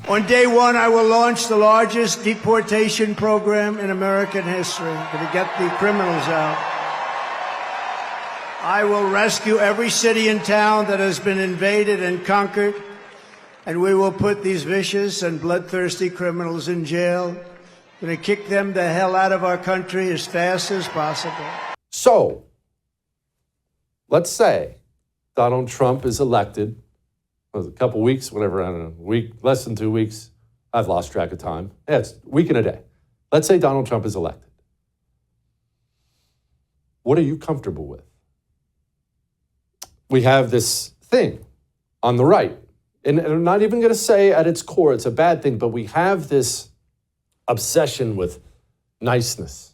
On day one, I will launch the largest deportation program in American history to get the criminals out. I will rescue every city and town that has been invaded and conquered, and we will put these vicious and bloodthirsty criminals in jail. We're going to kick them the hell out of our country as fast as possible. So, let's say Donald Trump is elected. A couple weeks, whatever, I don't know, week, less than 2 weeks. I've lost track of time. Yeah, it's a week and a day. Let's say Donald Trump is elected. What are you comfortable with? We have this thing on the right, and I'm not even going to say at its core it's a bad thing, but we have this obsession with niceness.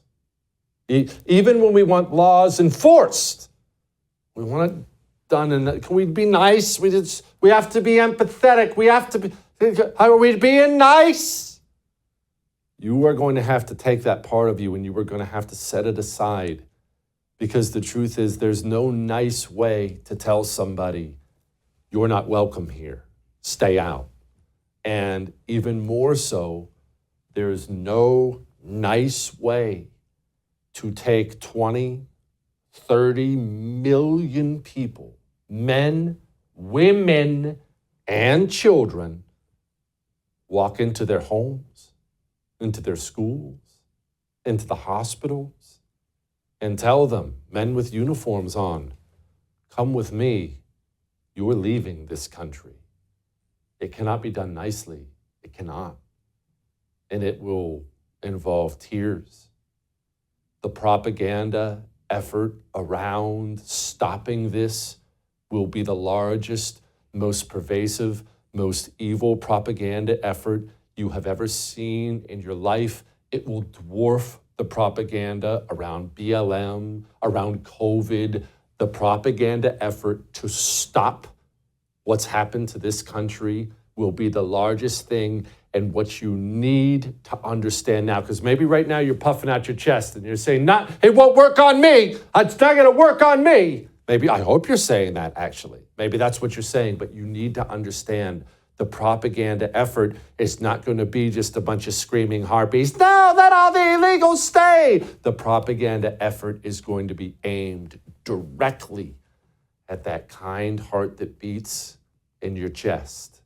Even when we want laws enforced, we want it done. And can we be nice? We have to be empathetic. We have to be. Are we being nice? You are going to have to take that part of you, and you are going to have to set it aside, because the truth is, there's no nice way to tell somebody you're not welcome here. Stay out. And even more so, there is no nice way to take 20, 30 million people, men, women, and children, walk into their homes, into their schools, into the hospitals, and tell them, men with uniforms on, come with me, you are leaving this country. It cannot be done nicely. It cannot. And it will involve tears. The propaganda effort around stopping this will be the largest, most pervasive, most evil propaganda effort you have ever seen in your life. It will dwarf the propaganda around BLM, around COVID, the propaganda effort to stop what's happened to this country will be the largest thing. And what you need to understand now, because maybe right now you're puffing out your chest and you're saying, it won't work on me. It's not going to work on me. Maybe, I hope you're saying that, actually. Maybe that's what you're saying, but you need to understand the propaganda effort is not going to be just a bunch of screaming harpies. No, let all the illegals stay. The propaganda effort is going to be aimed directly at that kind heart that beats in your chest.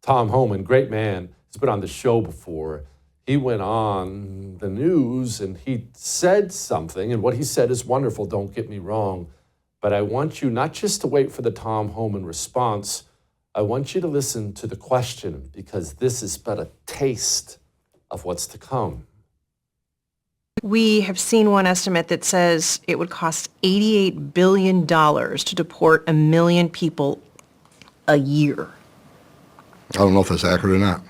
Tom Homan, great man, has been on the show before. He went on the news and he said something, and what he said is wonderful, don't get me wrong, but I want you not just to wait for the Tom Homan response, I want you to listen to the question, because this is but a taste of what's to come. We have seen one estimate that says it would cost $88 billion to deport 1 million people a year. I don't know if that's accurate or not.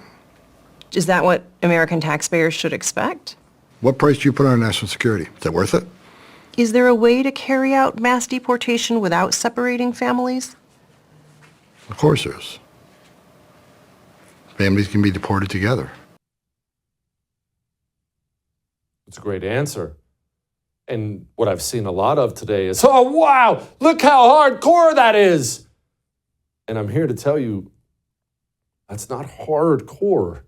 Is that what American taxpayers should expect? What price do you put on national security? Is that worth it? Is there a way to carry out mass deportation without separating families? Of course there is. Families can be deported together. It's a great answer. And what I've seen a lot of today is, oh, wow, look how hardcore that is. And I'm here to tell you, that's not hardcore.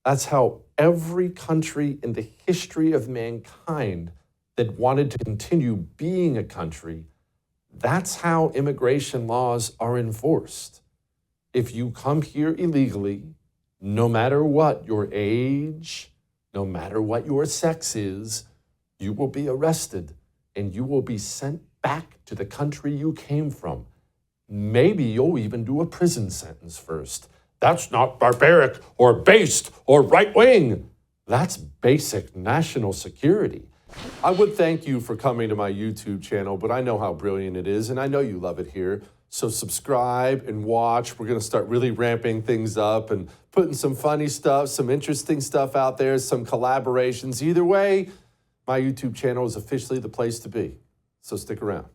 That's how every country in the history of mankind that wanted to continue being a country, that's how immigration laws are enforced. If you come here illegally, no matter what your age, no matter what your sex is, you will be arrested and you will be sent back to the country you came from. Maybe you'll even do a prison sentence first. That's not barbaric or based or right-wing. That's basic national security. I would thank you for coming to my YouTube channel, but I know how brilliant it is, and I know you love it here. So subscribe and watch. We're going to start really ramping things up and putting some funny stuff, some interesting stuff out there, some collaborations. Either way, my YouTube channel is officially the place to be. So stick around.